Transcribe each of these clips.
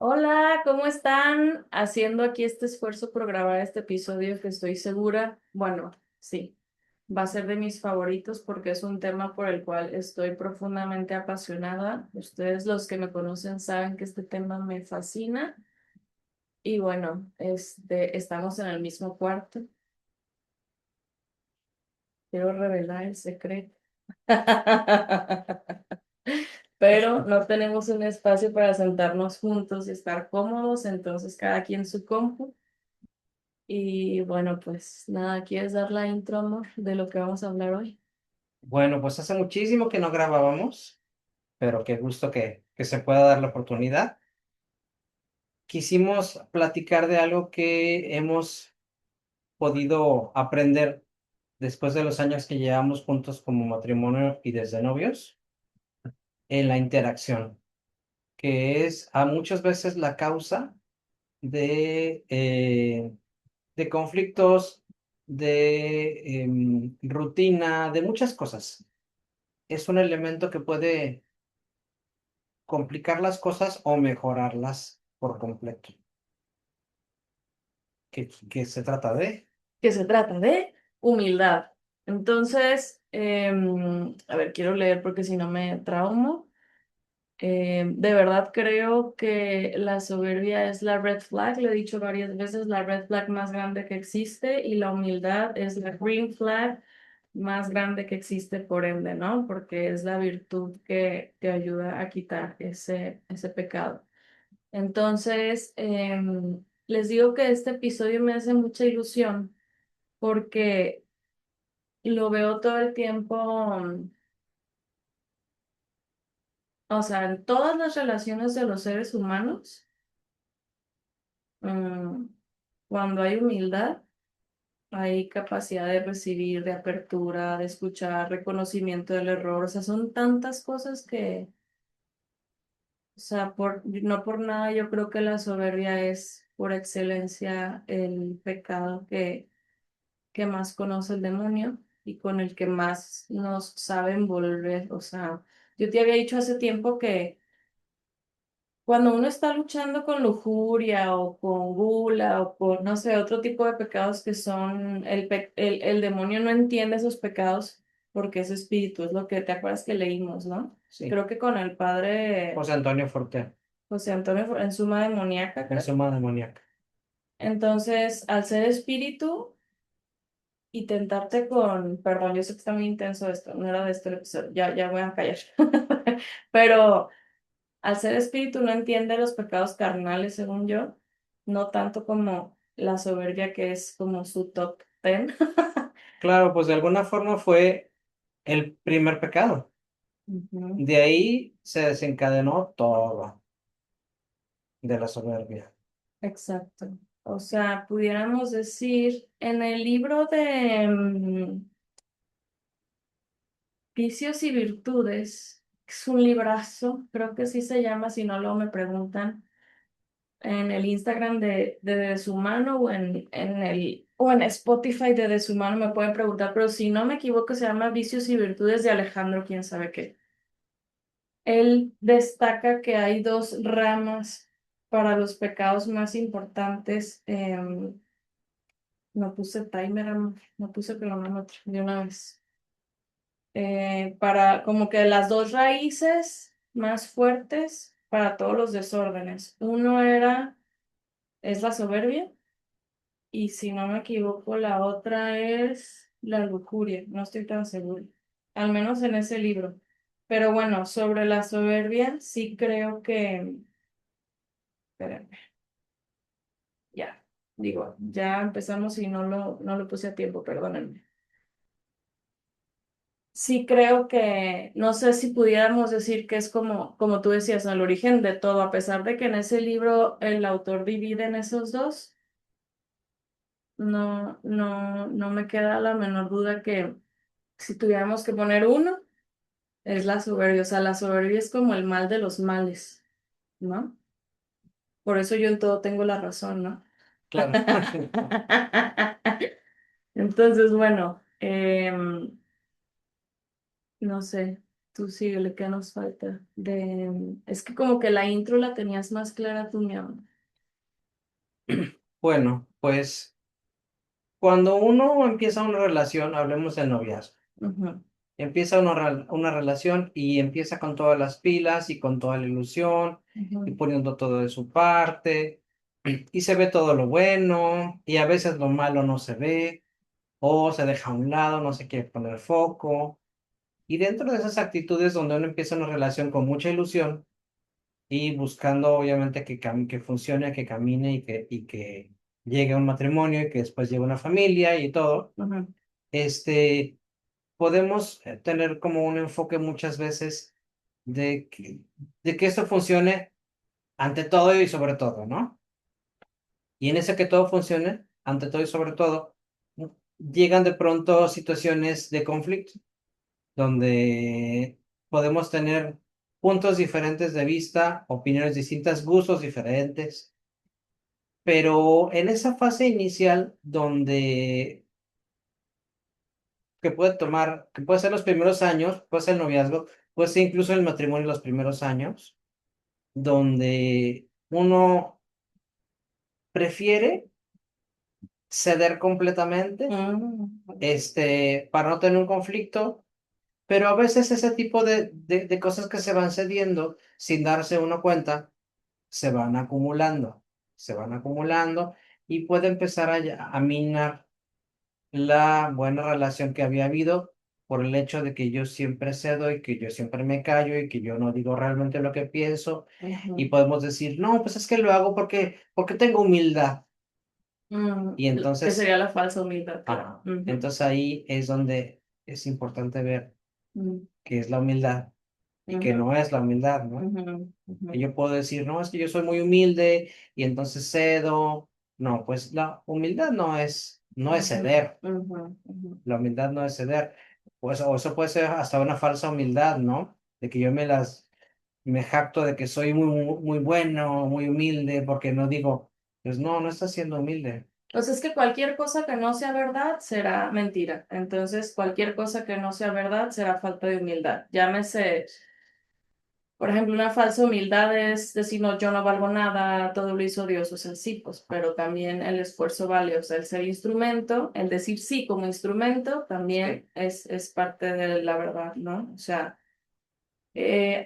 Hola, ¿cómo están? Haciendo aquí este esfuerzo por grabar este episodio que estoy segura, bueno, sí, va a ser de mis favoritos porque es un tema por el cual estoy profundamente apasionada. Ustedes los que me conocen saben que este tema me fascina y bueno, estamos en el mismo cuarto. Quiero revelar el secreto. Pero no tenemos un espacio para sentarnos juntos y estar cómodos, entonces cada quien su compu. Y bueno, pues nada, ¿quieres dar la intro, amor, de lo que vamos a hablar hoy? Bueno, pues hace muchísimo que no grabábamos, pero qué gusto que se pueda dar la oportunidad. Quisimos platicar de algo que hemos podido aprender después de los años que llevamos juntos como matrimonio y desde novios, en la interacción, que es a muchas veces la causa de conflictos, de rutina, de muchas cosas. Es un elemento que puede complicar las cosas o mejorarlas por completo. ¿Qué se trata de? Que se trata de humildad. Entonces, a ver, quiero leer porque si no me traumo. De verdad creo que la soberbia es la red flag, lo he dicho varias veces, la red flag más grande que existe y la humildad es la green flag más grande que existe por ende, ¿no? Porque es la virtud que te ayuda a quitar ese pecado. Entonces, les digo que este episodio me hace mucha ilusión porque lo veo todo el tiempo, o sea, en todas las relaciones de los seres humanos, mm, cuando hay humildad, hay capacidad de recibir, de apertura, de escuchar, reconocimiento del error, o sea, son tantas cosas que, o sea, no por nada yo creo que la soberbia es por excelencia el pecado que más conoce el demonio y con el que más nos sabe envolver. O sea, yo te había dicho hace tiempo que cuando uno está luchando con lujuria o con gula o con, no sé, otro tipo de pecados que son, el demonio no entiende esos pecados porque es espíritu, es lo que te acuerdas que leímos, ¿no? Sí, Creo que con el padre José Antonio Forte, José Antonio en Suma Demoníaca, en creo. Suma Demoníaca. Entonces, al ser espíritu, y tentarte con, perdón, yo sé que está muy intenso esto, no era de este el episodio, ya voy a callar. Pero al ser espíritu no entiende los pecados carnales, según yo, no tanto como la soberbia que es como su top ten. Claro, pues de alguna forma fue el primer pecado. Ujú. De ahí se desencadenó todo de la soberbia. Exacto. O sea, pudiéramos decir, en el libro de Vicios y Virtudes, es un librazo, creo que sí se llama, si no luego me preguntan, en el Instagram de Deshumano o en Spotify de Deshumano me pueden preguntar, pero si no me equivoco se llama Vicios y Virtudes de Alejandro, quién sabe qué. Él destaca que hay dos ramas para los pecados más importantes. No puse timer, amor, no puse cronómetro de una vez. Para como que las dos raíces más fuertes para todos los desórdenes. Es la soberbia. Y si no me equivoco, la otra es la lujuria, no estoy tan segura, al menos en ese libro. Pero bueno, sobre la soberbia, sí creo que, espérenme, ya, digo, ya empezamos y no lo puse a tiempo, perdónenme. Sí creo que, no sé si pudiéramos decir que es como tú decías, el origen de todo, a pesar de que en ese libro el autor divide en esos dos, no me queda la menor duda que si tuviéramos que poner uno, es la soberbia. O sea, la soberbia es como el mal de los males, ¿no? Por eso yo en todo tengo la razón, ¿no? Claro. Entonces, bueno, no sé. Tú síguele, ¿qué nos falta? Es que como que la intro la tenías más clara tú, mi amor. Bueno, pues cuando uno empieza una relación, hablemos del noviazgo. Ujú, Empieza una relación y empieza con todas las pilas y con toda la ilusión y ujú, poniendo todo de su parte y se ve todo lo bueno y a veces lo malo no se ve o se deja a un lado, no se quiere poner foco. Y dentro de esas actitudes donde uno empieza una relación con mucha ilusión y buscando obviamente que funcione, que camine y que llegue a un matrimonio y que después llegue una familia y todo, ujú. este, podemos tener como un enfoque muchas veces de que esto funcione ante todo y sobre todo, ¿no? Y en ese que todo funcione ante todo y sobre todo, llegan de pronto situaciones de conflicto donde podemos tener puntos diferentes de vista, opiniones distintas, gustos diferentes, pero en esa fase inicial donde que puede ser los primeros años, puede ser el noviazgo, puede ser incluso el matrimonio los primeros años, donde uno prefiere ceder completamente, Mm, para no tener un conflicto. Pero a veces ese tipo de cosas que se van cediendo sin darse uno cuenta, se van acumulando y puede empezar a minar la buena relación que había habido por el hecho de que yo siempre cedo y que yo siempre me callo y que yo no digo realmente lo que pienso y ujú. podemos decir, no, pues es que lo hago porque tengo humildad y Que entonces, sería la falsa humildad, claro. Ujú, entonces ahí es donde es importante ver ujú, qué es la humildad y qué ujú, no es la humildad, ¿no? ujú, ujú, Que yo puedo decir, no, es que yo soy muy humilde y entonces cedo. No, pues la humildad no es ujú, ceder. ujú, ujú, La humildad no es ceder. Pues, o eso puede ser hasta una falsa humildad, ¿no? De que me jacto de que soy muy bueno, muy humilde, porque no digo, pues no, no estás siendo humilde. O sea, es que cualquier cosa que no sea verdad será mentira. Entonces, cualquier cosa que no sea verdad será falta de humildad. Llámese, por ejemplo, una falsa humildad es decir, no, yo no valgo nada, todo lo hizo Dios, o sea, sí, pues, pero también el esfuerzo vale, o sea, el ser instrumento, el decir sí como instrumento, Sí. también es parte de la verdad, ¿no? O sea,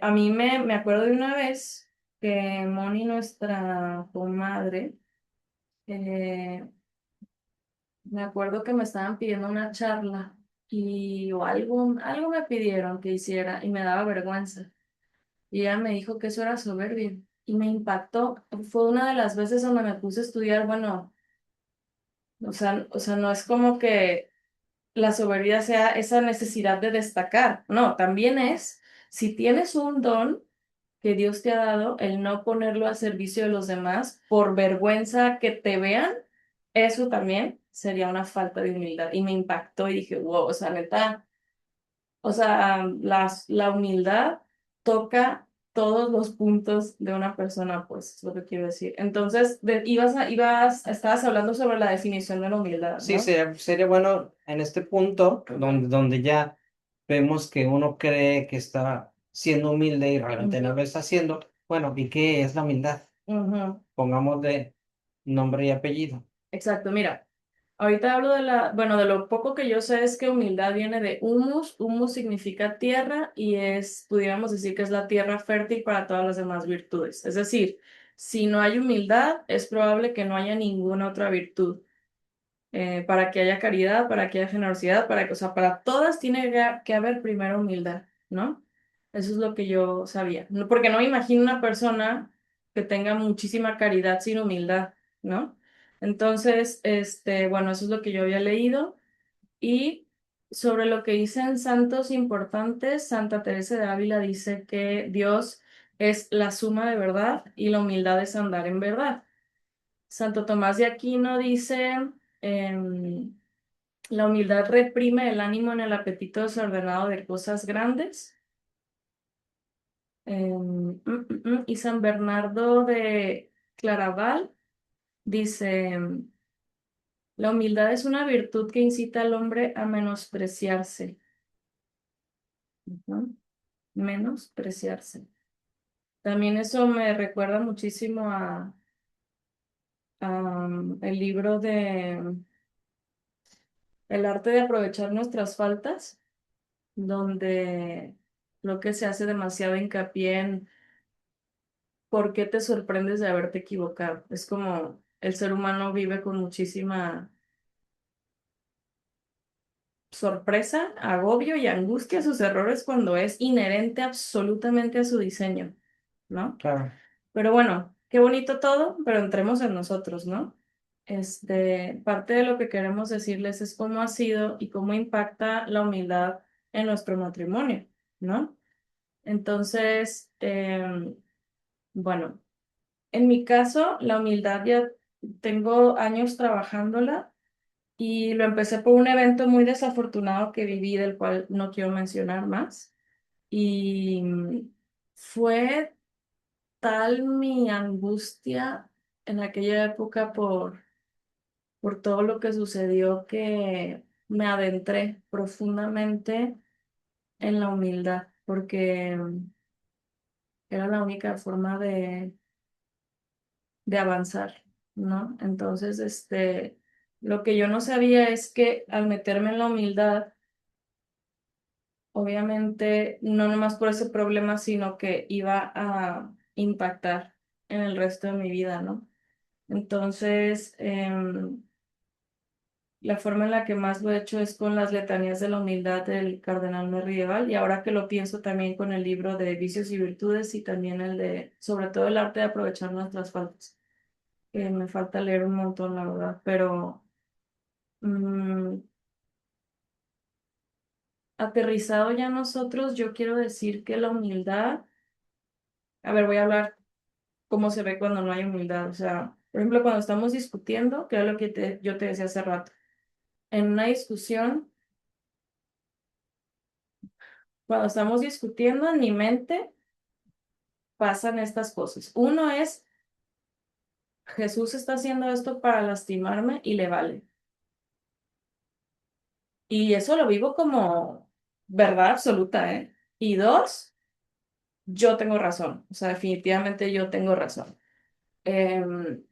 a mí me acuerdo de una vez que Moni, nuestra comadre, eh, me acuerdo que me estaban pidiendo una charla y o algo me pidieron que hiciera y me daba vergüenza. Y ella me dijo que eso era soberbia y me impactó. Fue una de las veces donde me puse a estudiar, bueno, o sea, no es como que la soberbia sea esa necesidad de destacar, no, también es, si tienes un don que Dios te ha dado, el no ponerlo al servicio de los demás por vergüenza que te vean, eso también sería una falta de humildad. Y me impactó y dije, wow, o sea, neta, o sea, la humildad toca todos los puntos de una persona, pues, es lo que quiero decir. Entonces, estabas hablando sobre la definición de la humildad, Sí, ¿no? sería bueno en este punto donde ya vemos que uno cree que está siendo humilde y realmente no Ujú, lo está haciendo. Bueno, ¿y qué es la humildad? ujú. Pongamos de nombre y apellido. Exacto, mira, ahorita hablo bueno, de lo poco que yo sé es que humildad viene de humus, humus significa tierra y pudiéramos decir que es la tierra fértil para todas las demás virtudes. Es decir, si no hay humildad, es probable que no haya ninguna otra virtud. Para que haya caridad, para que haya generosidad, o sea, para todas tiene que haber primero humildad, ¿no? Eso es lo que yo sabía. Porque no me imagino una persona que tenga muchísima caridad sin humildad, ¿no? Entonces, bueno, eso es lo que yo había leído. Y sobre lo que dicen santos importantes, Santa Teresa de Ávila dice que Dios es la suma de verdad y la humildad es andar en verdad. Santo Tomás de Aquino dice, em, la humildad reprime el ánimo en el apetito desordenado de cosas grandes. Y San Bernardo de Claraval dice, la humildad es una virtud que incita al hombre a menospreciarse. Ujú. menospreciarse. También eso me recuerda muchísimo a el libro de El arte de aprovechar nuestras faltas, donde lo que se hace demasiado hincapié en por qué te sorprendes de haberte equivocado. Es como el ser humano vive con muchísima sorpresa, agobio y angustia a sus errores cuando es inherente absolutamente a su diseño, ¿no? Claro, Pero bueno, qué bonito todo, pero entremos en nosotros, ¿no? Parte de lo que queremos decirles es cómo ha sido y cómo impacta la humildad en nuestro matrimonio, ¿no? Entonces, bueno, en mi caso, la humildad ya tengo años trabajándola y lo empecé por un evento muy desafortunado que viví, del cual no quiero mencionar más. Y fue tal mi angustia en aquella época por todo lo que sucedió que me adentré profundamente en la humildad, porque era la única forma de avanzar, ¿no? Entonces, lo que yo no sabía es que al meterme en la humildad, obviamente, no nomás por ese problema, sino que iba a impactar en el resto de mi vida, ¿no? Entonces, la forma en la que más lo he hecho es con las letanías de la humildad del cardenal Merrieval, y ahora que lo pienso también con el libro de Vicios y Virtudes y también el de, sobre todo el arte de aprovechar nuestras faltas. Me falta leer un montón, la verdad, pero mm, aterrizado ya nosotros, yo quiero decir que la humildad, a ver, voy a hablar cómo se ve cuando no hay humildad, o sea, por ejemplo, cuando estamos discutiendo, que es lo que yo te decía hace rato, en una discusión, cuando estamos discutiendo en mi mente pasan estas cosas. Uno es, Jesús está haciendo esto para lastimarme y le vale. Y eso lo vivo como verdad absoluta, ¿eh? Y dos, yo tengo razón, o sea, definitivamente yo tengo razón. Em,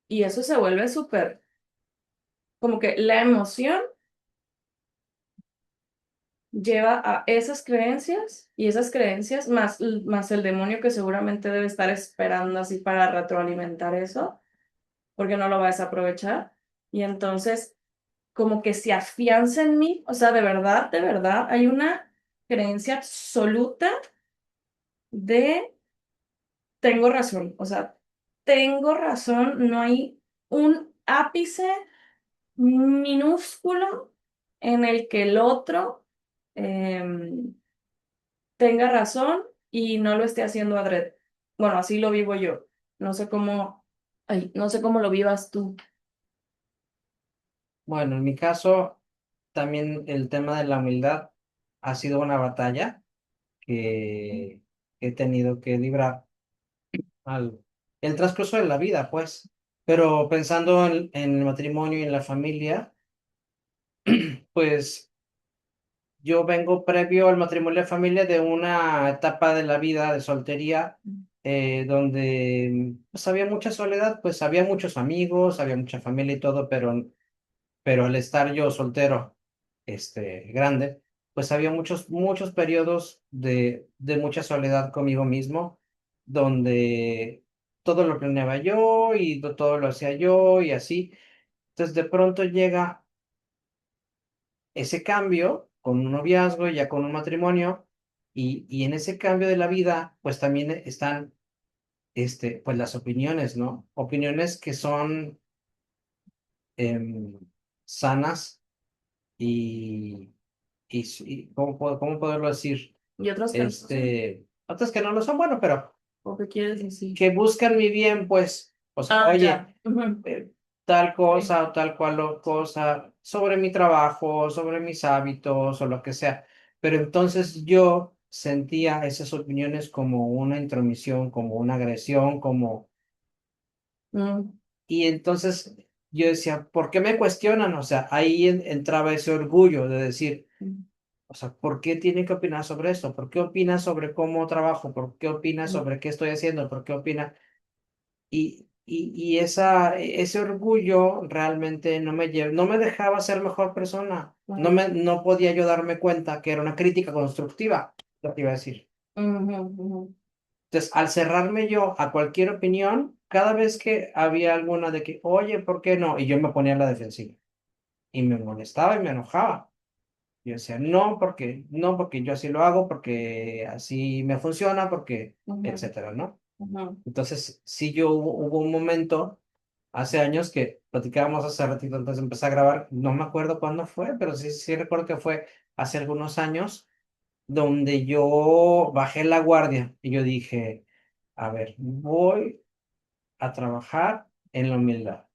y eso se vuelve súper, como que la emoción lleva a esas creencias y esas creencias más el demonio que seguramente debe estar esperando así para retroalimentar eso, porque no lo va a desaprovechar. Y entonces como que se afianza en mí, o sea, de verdad, hay una creencia absoluta de tengo razón, o sea, tengo razón, no hay un ápice minúsculo en el que el otro em, tenga razón y no lo esté haciendo adrede. Bueno, así lo vivo yo. No sé cómo, ay, no sé cómo lo vivas tú. bueno, en mi caso, también el tema de la humildad ha sido una batalla que he tenido que librar al el transcurso de la vida, pues. Pero pensando en el matrimonio y en la familia, pues yo vengo previo al matrimonio y la familia de una etapa de la vida de soltería donde pues había mucha soledad, pues había muchos amigos, había mucha familia y todo, pero al estar yo soltero, grande, pues había muchos periodos de mucha soledad conmigo mismo, donde todo lo planeaba yo y todo lo hacía yo y así. Entonces de pronto llega ese cambio con un noviazgo, ya con un matrimonio, y en ese cambio de la vida, pues también están, pues las opiniones, ¿no? Opiniones que son em, sanas y, ¿cómo poderlo decir? Y otros que no son. Otras que no lo son, bueno, pero ¿O qué quieres decir? que buscan mi bien, pues, o sea, Ah, ya. oye, Ujú. tal Sí. cosa o tal cual cosa sobre mi trabajo, sobre mis hábitos o lo que sea. Pero entonces yo sentía esas opiniones como una intromisión, como una agresión, Mm, y entonces yo decía, ¿por qué me cuestionan? O sea, ahí entraba ese orgullo de decir, mm. O sea, ¿por qué tiene que opinar sobre esto? ¿Por qué opina sobre cómo trabajo? ¿Por qué opina sobre qué estoy haciendo? ¿Por qué opina? Ese orgullo realmente no me dejaba ser mejor persona. No podía yo darme cuenta que era una crítica constructiva, lo que iba a decir. Ujú, ujú, Entonces, al cerrarme yo a cualquier opinión, cada vez que había alguna de que, oye, ¿por qué no? Y yo me ponía en la defensiva y me molestaba y me enojaba. Yo decía, no, porque yo así lo hago, porque así me funciona, porque, ujú, etcétera, ¿no? ujú, Entonces, sí, hubo un momento hace años que platicábamos hace ratito antes de empezar a grabar, no me acuerdo cuándo fue, pero sí recuerdo que fue hace algunos años, donde yo bajé la guardia y yo dije, a ver, voy a trabajar en la humildad.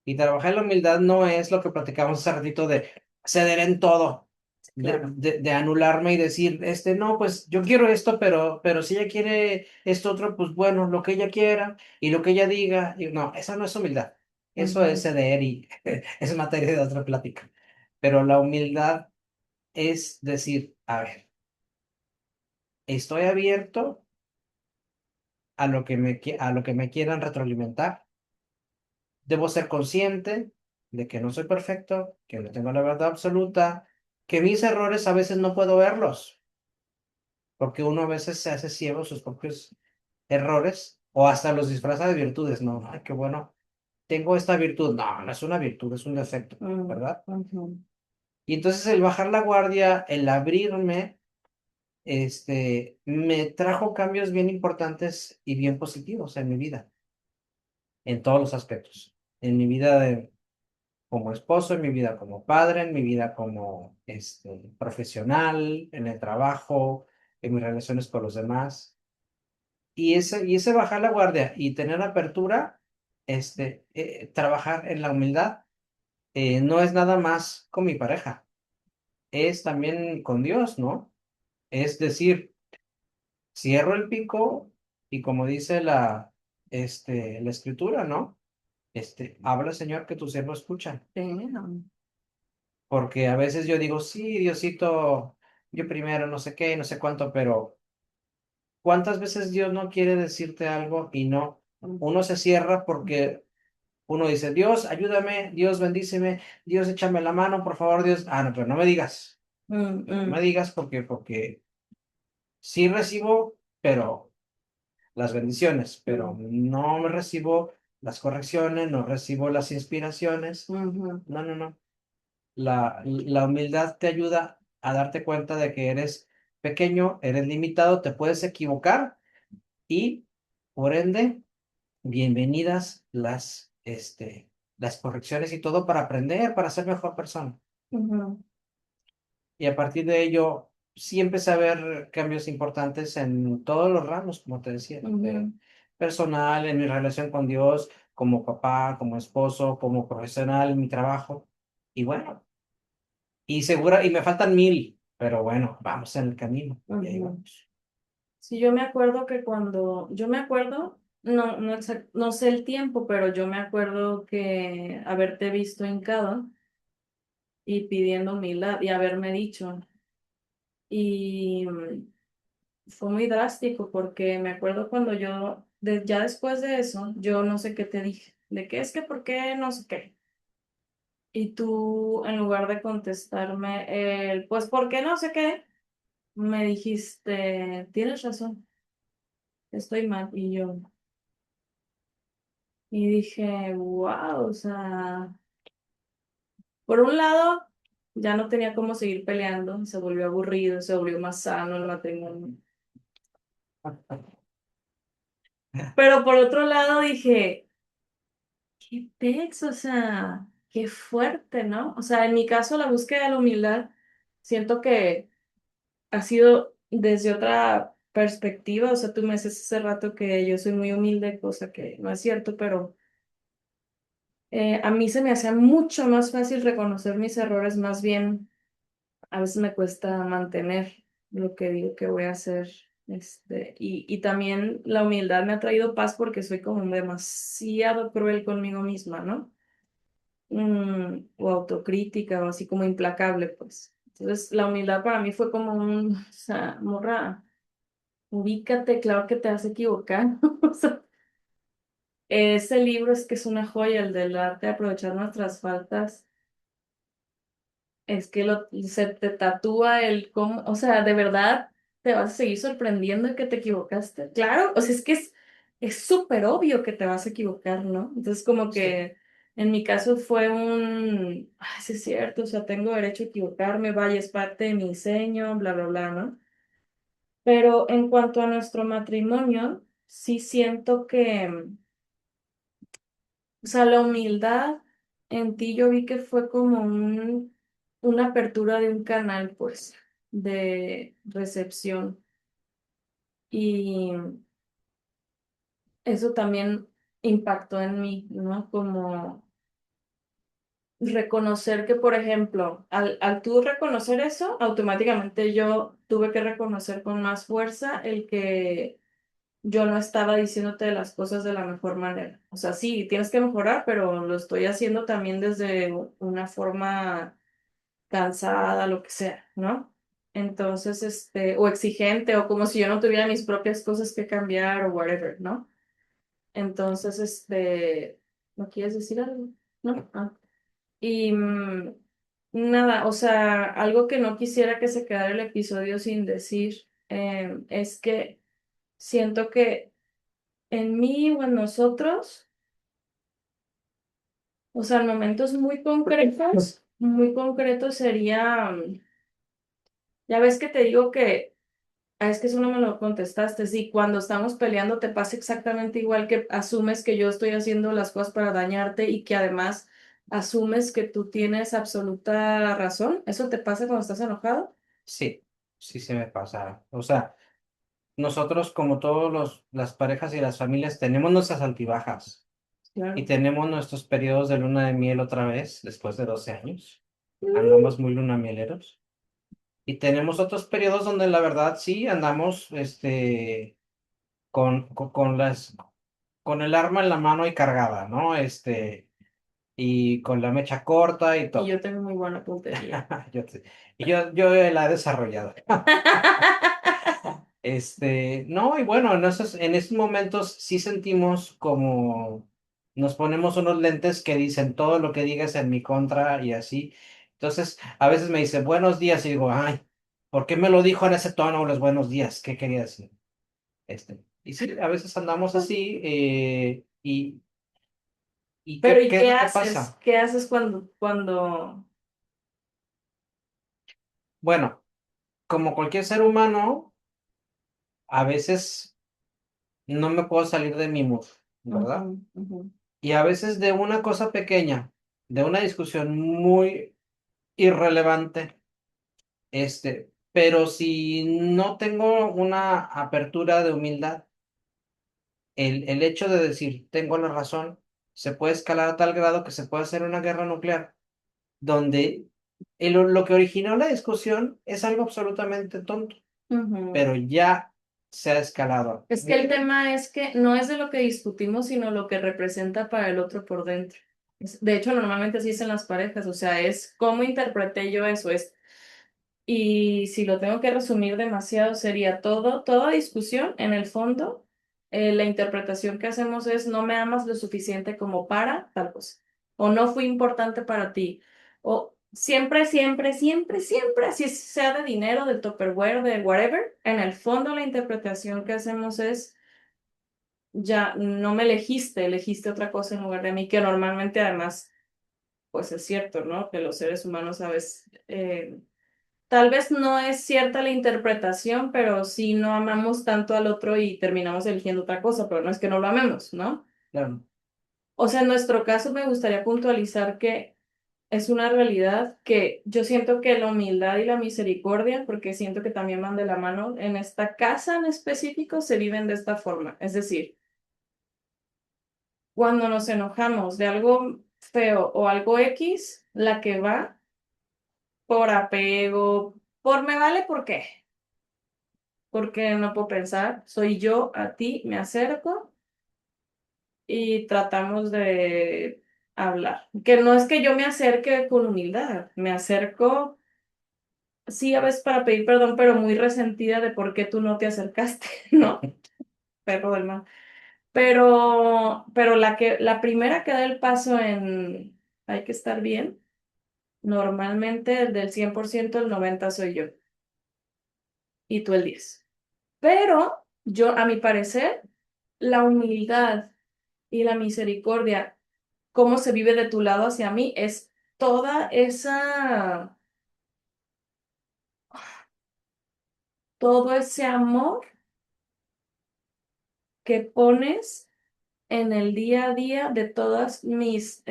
Y trabajar en la humildad no es lo que platicamos hace ratito de ceder en todo, claro. de anularme y decir, no, pues yo quiero esto, pero si ella quiere esto otro, pues bueno, lo que ella quiera y lo que ella diga. Y no, esa no es humildad. Eso es Ujú, ceder y es materia de otra plática. Pero la humildad es decir, a ver, estoy abierto a lo que a lo que me quieran retroalimentar. Debo ser consciente de que no soy perfecto, que no tengo la verdad absoluta, que mis errores a veces no puedo verlos, porque uno a veces se hace ciego a sus propios errores o hasta los disfraza de virtudes. No, ay, qué bueno, tengo esta virtud. No, no es una virtud, es un defecto, ujú, ¿verdad? ujú, Y entonces el bajar la guardia, el abrirme, me trajo cambios bien importantes y bien positivos en mi vida, en todos los aspectos. En mi vida como esposo, en mi vida como padre, en mi vida como profesional, en el trabajo, en mis relaciones con los demás. Y ese bajar la guardia y tener apertura, trabajar en la humildad, no es nada más con mi pareja, es también con Dios, ¿no? Es decir, cierro el pico y como dice la escritura, ¿no? Habla, Señor, que tu siervo escucha. sí, no, Porque a veces yo digo, sí, Diosito, yo primero, no sé qué, no sé cuánto, pero ¿cuántas veces Dios no quiere decirte algo y no? Uno se cierra porque uno dice, Dios, ayúdame, Dios, bendíceme, Dios, échame la mano, por favor, Dios. Ah, no, pero no me digas, mm, no me mm, digas porque sí recibo, pero las bendiciones, pero mm, no me recibo las correcciones, no recibo las inspiraciones. ujú, No, no, no. La humildad te ayuda a darte cuenta de que eres pequeño, eres limitado, te puedes equivocar y, por ende, bienvenidas las correcciones y todo para aprender, para ser mejor persona. ujú, Y a partir de ello, sí empecé a ver cambios importantes en todos los ramos, como te decía, ujú, personal, en mi relación con Dios, como papá, como esposo, como profesional, en mi trabajo. Y bueno. Y me faltan 1000, pero bueno, vamos en el camino y ahí ujú. vamos. Sí, yo me acuerdo que yo me acuerdo, no sé el tiempo, pero yo me acuerdo que haberte visto hincado y pidiendo humildad y haberme dicho. Y fue muy drástico porque me acuerdo cuando ya después de eso, yo no sé qué te dije, de qué es que, por qué, no sé qué. Y tú, en lugar de contestarme, pues, ¿por qué no sé qué? Me dijiste, tienes razón, estoy mal. Y dije, wow, o sea, por un lado, ya no tenía cómo seguir peleando, se volvió aburrido, se volvió más sano el matrimonio. Pero por otro lado dije, qué pex, o sea, qué fuerte, ¿no? O sea, en mi caso, la búsqueda de la humildad, siento que ha sido desde otra perspectiva, o sea, tú me dices hace rato que yo soy muy humilde, cosa que no es cierto, pero a mí se me hacía mucho más fácil reconocer mis errores, más bien a veces me cuesta mantener lo que digo que voy a hacer. Y también la humildad me ha traído paz porque soy como demasiado cruel conmigo misma, ¿no? O autocrítica o así como implacable, pues. Entonces, la humildad para mí fue como un, o sea, morra, ubícate, claro que te vas a equivocar. O sea, ese libro es que es una joya, el del arte de aprovechar nuestras faltas. Es que se te tatúa el cómo, o sea, de verdad te vas a seguir sorprendiendo de que te equivocaste. Claro, o sea, es súper obvio que te vas a equivocar, ¿no? Entonces, como Sí, que en mi caso fue un, ay, sí es cierto, o sea, tengo derecho a equivocarme, vaya, es parte de mi diseño, bla, bla, bla, ¿no? Pero en cuanto a nuestro matrimonio, sí siento que, o sea, la humildad en ti yo vi que fue como una apertura de un canal, pues, de recepción. Y eso también impactó en mí, ¿no? Como reconocer que, por ejemplo, al tú reconocer eso, automáticamente yo tuve que reconocer con más fuerza el que yo no estaba diciéndote las cosas de la mejor manera. O sea, sí, tienes que mejorar, pero lo estoy haciendo también desde una forma cansada, lo que sea, ¿no? Entonces, o exigente, o como si yo no tuviera mis propias cosas que cambiar, o whatever, ¿no? Entonces, ¿no quieres decir algo? ¿No? Ah. Y nada, o sea, algo que no quisiera que se quedara el episodio sin decir, es que siento que en mí o en nosotros, o sea, en momentos muy concretos sería, ya ves que te digo que, es que eso no me lo contestaste, sí, cuando estamos peleando te pasa exactamente igual que asumes que yo estoy haciendo las cosas para dañarte y que además asumes que tú tienes absoluta razón, ¿eso te pasa cuando estás enojado? sí, sí se me pasa. O sea, nosotros como todos las parejas y las familias tenemos nuestras altibajas y Claro. tenemos nuestros periodos de luna de miel otra vez, después de 12 años. Andamos muy lunamieleros. Y tenemos otros periodos donde la verdad sí andamos con el arma en la mano y cargada, ¿no? Y con la mecha corta y Y yo todo. tengo muy buena puntería. Yo, te- yo la he desarrollado. No, y bueno, en esos momentos sí sentimos como nos ponemos unos lentes que dicen todo lo que digas en mi contra y así. Entonces, a veces me dice buenos días y digo, ay, ¿por qué me lo dijo en ese tono los buenos días? ¿Qué quería decir? Y sí, a veces andamos así, y Pero ¿qué, ¿y qué es qué lo que haces? pasa? ¿Qué haces cuando... Bueno, como cualquier ser humano, a veces no me puedo salir de mi mood, ¿verdad? Ujú, ujú, Y a veces de una cosa pequeña, de una discusión muy irrelevante, pero si no tengo una apertura de humildad, el hecho de decir tengo la razón, se puede escalar a tal grado que se puede hacer una guerra nuclear, donde lo que originó la discusión es algo absolutamente tonto, ujú. pero ya se ha escalado. Es que el tema es que no es de lo que discutimos, sino lo que representa para el otro por dentro. De hecho, normalmente así es en las parejas, o sea, es cómo interpreté yo eso, y si lo tengo que resumir demasiado, sería toda discusión, en el fondo, la interpretación que hacemos es no me amas lo suficiente como para tal cosa, o no fui importante para ti, o siempre, siempre, siempre, siempre, así sea de dinero, de Tupperware, de whatever, en el fondo la interpretación que hacemos es ya no me elegiste, elegiste otra cosa en lugar de mí, que normalmente además, pues es cierto, ¿no? Que los seres humanos a veces... tal vez no es cierta la interpretación, pero sí no amamos tanto al otro y terminamos eligiendo otra cosa, pero no es que no lo amemos, ¿no? Claro, O sea, en nuestro caso me gustaría puntualizar que es una realidad que yo siento que la humildad y la misericordia, porque siento que también van de la mano, en esta casa en específico se viven de esta forma. Es decir, cuando nos enojamos de algo feo o algo X, la que va por apego, por me vale por qué. Porque no puedo pensar, soy yo a ti, me acerco y tratamos de hablar. Que no es que yo me acerque con humildad, me acerco sí, a veces para pedir perdón, pero muy resentida de por qué tú no te acercaste, ¿no? Perro del mal. Pero la primera que da el paso en hay que estar bien, normalmente el del 100% el 90 soy yo y tú el 10. Pero yo, a mi parecer, la humildad y la misericordia, cómo se vive de tu lado hacia mí, es toda esa, todo ese amor que pones en el día a día de todas mis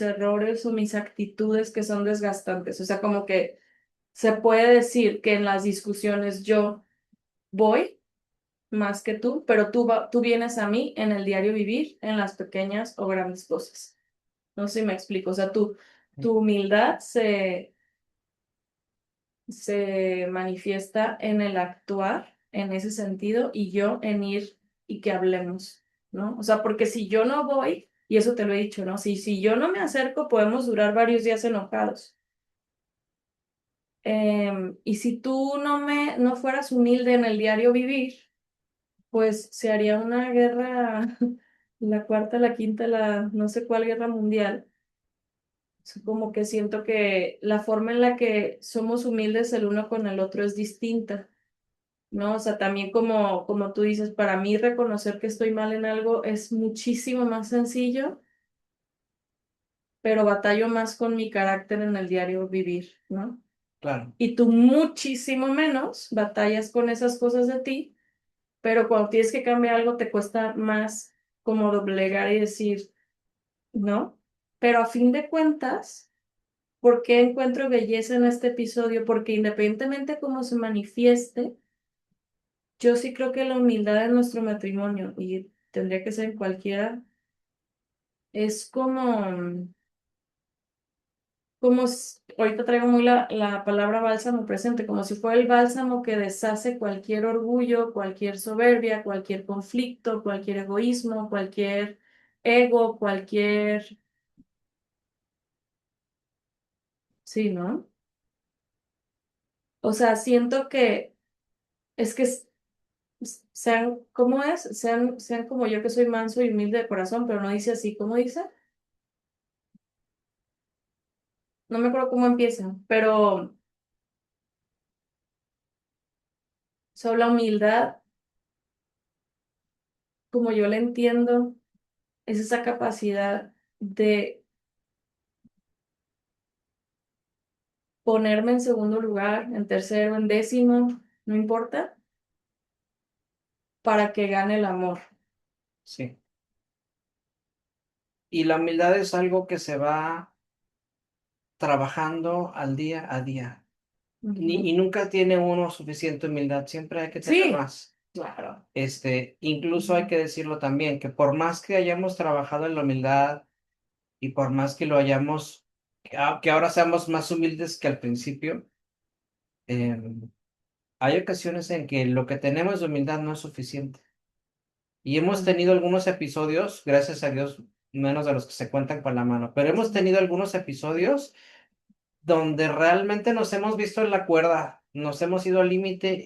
errores o mis actitudes que son desgastantes. O sea, como que se puede decir que en las discusiones yo voy más que tú, pero tú vienes a mí en el diario vivir, en las pequeñas o grandes cosas. No sé si me explico. O sea, tu humildad se manifiesta en el actuar en ese sentido y yo en ir y que hablemos, ¿no? O sea, porque si yo no voy, y eso te lo he dicho, ¿no? Si yo no me acerco, podemos durar varios días enojados. Y si tú no fueras humilde en el diario vivir, pues se haría una guerra, la cuarta, la quinta, la no sé cuál guerra mundial. O sea, como que siento que la forma en la que somos humildes el uno con el otro es distinta. ¿No? O sea, también como tú dices, para mí reconocer que estoy mal en algo es muchísimo más sencillo, pero batallo más con mi carácter en el diario vivir, ¿no? Claro, Y tú muchísimo menos batallas con esas cosas de ti, pero cuando tienes que cambiar algo te cuesta más como doblegar y decir, ¿no? Pero a fin de cuentas, ¿por qué encuentro belleza en este episodio? Porque independientemente cómo se manifieste, yo sí creo que la humildad en nuestro matrimonio, y tendría que ser en cualquiera, es ahorita traigo muy la palabra bálsamo presente, como si fuera el bálsamo que deshace cualquier orgullo, cualquier soberbia, cualquier conflicto, cualquier egoísmo, cualquier ego, sí, ¿no? O sea, siento que es que sean, ¿cómo es? Sean como yo que soy manso y humilde de corazón, pero no dice así, ¿cómo dice? No me acuerdo cómo empieza, pero sobre la humildad, como yo la entiendo, es esa capacidad de ponerme en segundo lugar, en tercero, en décimo, no importa, para que gane el amor. sí. Y la humildad es algo que se va trabajando al día a día. Y Ujú. nunca tiene uno suficiente humildad, siempre hay que tener Sí, más. claro. Incluso hay Ujú. que decirlo también, que por más que hayamos trabajado en la humildad y por más que lo hayamos, que ahora seamos más humildes que al principio, em, hay ocasiones en que lo que tenemos de humildad no es suficiente. Y hemos Mm. tenido algunos episodios, gracias a Dios, menos de los que se cuentan con la mano, pero hemos tenido algunos episodios donde realmente nos hemos visto en la cuerda, nos hemos ido al límite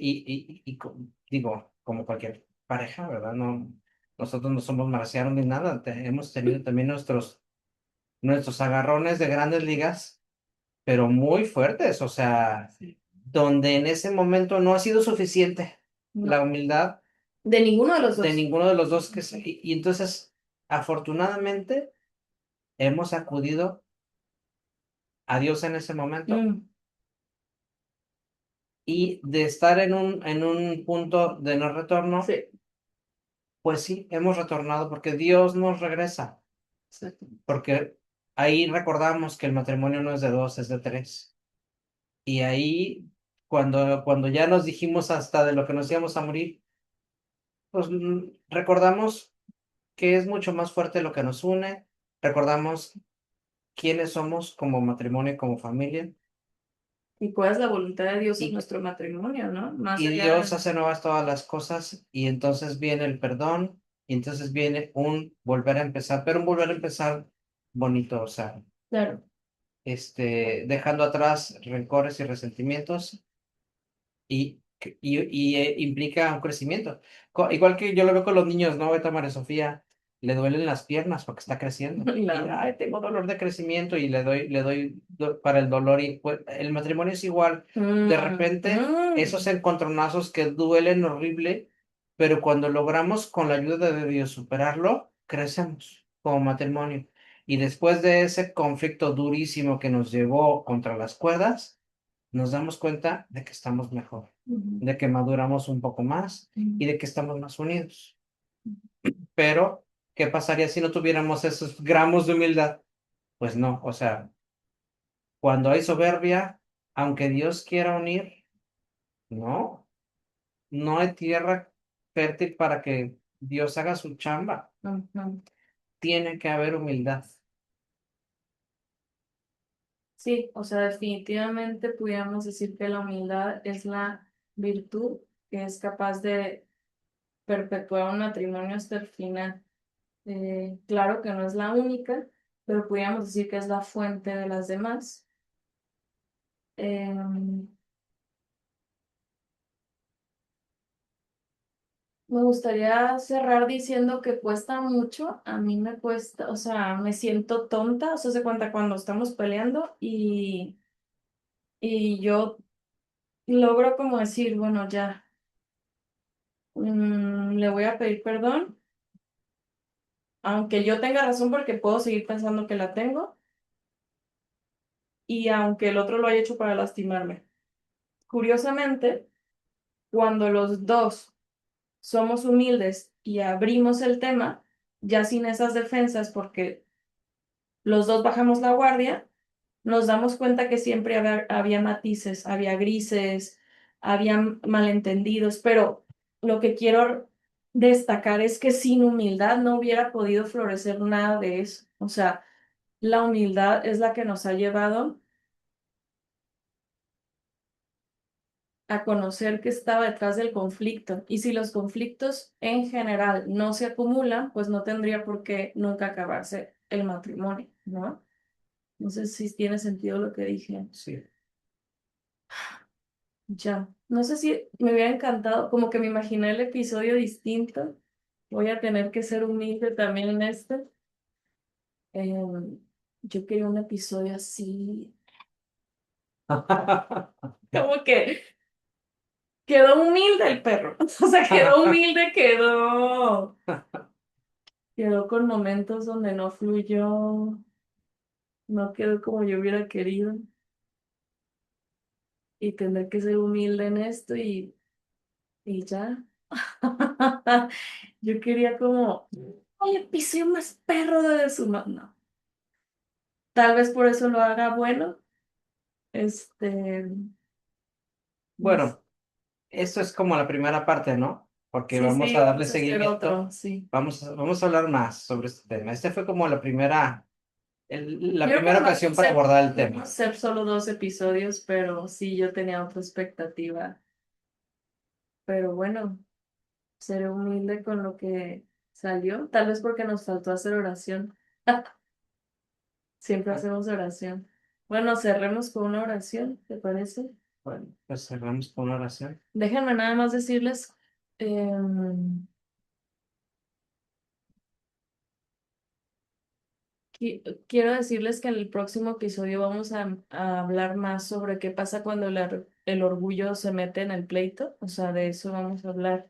digo, como cualquier pareja, ¿verdad? No, nosotros no somos marcianos ni nada, hemos tenido también nuestros agarrones de grandes ligas, pero muy fuertes, o sea, donde en ese momento no ha sido suficiente la No, humildad de ninguno de los de dos. ninguno de los dos y entonces, afortunadamente, hemos acudido a Dios en ese momento Mm. y de estar en un punto de no retorno, Sí, pues sí, hemos retornado porque Dios nos regresa, exacto. porque ahí recordamos que el matrimonio no es de dos, es de tres. Y ahí, cuando ya nos dijimos hasta de lo que nos íbamos a morir, pues recordamos que es mucho más fuerte lo que nos une, recordamos quiénes somos como matrimonio y como familia. Y cuál es la voluntad de Dios en Y, nuestro matrimonio, ¿no? Más y allá Dios de... hace nuevas todas las cosas y entonces viene el perdón y entonces viene un volver a empezar, pero un volver a empezar bonito, o sea, Claro. dejando atrás rencores y resentimientos y implica un crecimiento. Igual que yo lo veo con los niños, ¿no? Ahorita María Sofía le duelen las piernas porque está creciendo. Y, La- ay, tengo dolor de crecimiento y le doy para el dolor. Y pues, el matrimonio es igual. De Mm, repente, esos mm. encontronazos que duelen horrible, pero cuando logramos con la ayuda de Dios superarlo, crecemos como matrimonio. Y después de ese conflicto durísimo que nos llevó contra las cuerdas, nos damos cuenta de que estamos mejor, Ujú, de que maduramos un poco más ujú, y de que estamos más unidos. Pero, ¿qué pasaría si no tuviéramos esos gramos de humildad? Pues no, o sea, cuando hay soberbia, aunque Dios quiera unir, no, no hay tierra fértil para que Dios haga su chamba. ujú. Tiene que haber humildad. Sí, o sea, definitivamente pudiéramos decir que la humildad es la virtud que es capaz de perpetuar un matrimonio hasta el final. Claro que no es la única, pero pudiéramos decir que es la fuente de las demás. Em, Me gustaría cerrar diciendo que cuesta mucho, a mí me cuesta, o sea, me siento tonta, o sea, se cuenta cuando estamos peleando y yo logro como decir, bueno, ya, le voy a pedir perdón, aunque yo tenga razón porque puedo seguir pensando que la tengo y aunque el otro lo haya hecho para lastimarme. Curiosamente, cuando los dos somos humildes y abrimos el tema, ya sin esas defensas, porque los dos bajamos la guardia, nos damos cuenta que siempre había matices, había grises, había malentendidos, pero lo que quiero destacar es que sin humildad no hubiera podido florecer nada de eso. O sea, la humildad es la que nos ha llevado a conocer qué estaba detrás del conflicto. Y si los conflictos en general no se acumulan, pues no tendría por qué nunca acabarse el matrimonio, ¿no? No sé si tiene sentido lo que dije. Sí. Ya, no sé si me hubiera encantado, como que me imaginé el episodio distinto. Voy a tener que ser humilde también en este. Yo quería un episodio así, como que quedó humilde el perro. O sea, quedó humilde, quedó con momentos donde no fluyó, no quedó como yo hubiera querido. Y tener que ser humilde en esto y ya. Yo quería como, el episodio más perro de su no. Tal vez por eso lo haga bueno. Este, no sé. Bueno, esto es como la primera parte, ¿no? Porque Sí, vamos sí, a darle vamos a hacer seguimiento. otro, sí. Vamos a hablar más sobre este tema. Este fue como la Yo creo que primera nomás va a ocasión para ser, abordar el vamos a tema. ser solo 2 episodios, pero sí, yo tenía otra expectativa. Pero bueno, seré humilde con lo que salió. Tal vez porque nos faltó hacer oración. Siempre hacemos oración. Bueno, cerremos con una oración, ¿te parece? Bueno, pues cerramos con una oración. Déjenme nada más decirles, em, quiero decirles que en el próximo episodio vamos a hablar más sobre qué pasa cuando el orgullo se mete en el pleito, o sea, de eso vamos a hablar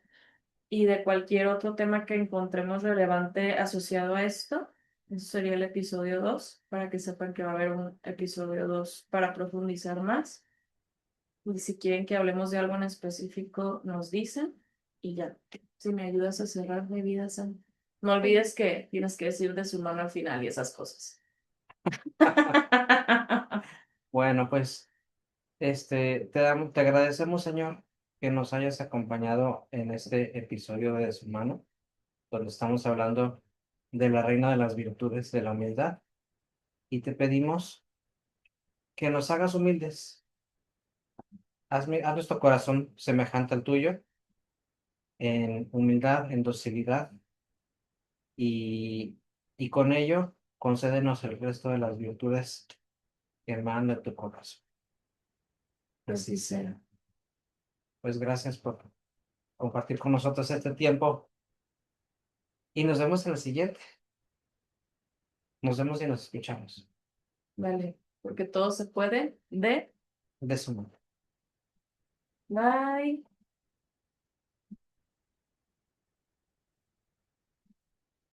y de cualquier otro tema que encontremos relevante asociado a esto. Eso sería el episodio 2 para que sepan que va a haber un episodio 2 para profundizar más. Y si quieren que hablemos de algo en específico, nos dicen y ya. Si me ayudas a cerrar mi vida, Sam. No olvides que tienes que decir de su mano al final y esas cosas. Bueno, pues te agradecemos, Señor, que nos hayas acompañado en este episodio de Su Mano, donde estamos hablando de la reina de las virtudes de la humildad. Y te pedimos que nos hagas humildes. Haz nuestro corazón semejante al tuyo, en humildad, en docilidad, y, y con ello concédenos el resto de las virtudes hermano de tu corazón. Así sea. Pues gracias por compartir con nosotros este tiempo y nos vemos en la siguiente. Nos vemos y nos escuchamos. Vale, porque todo se puede de... De su mano. Bye.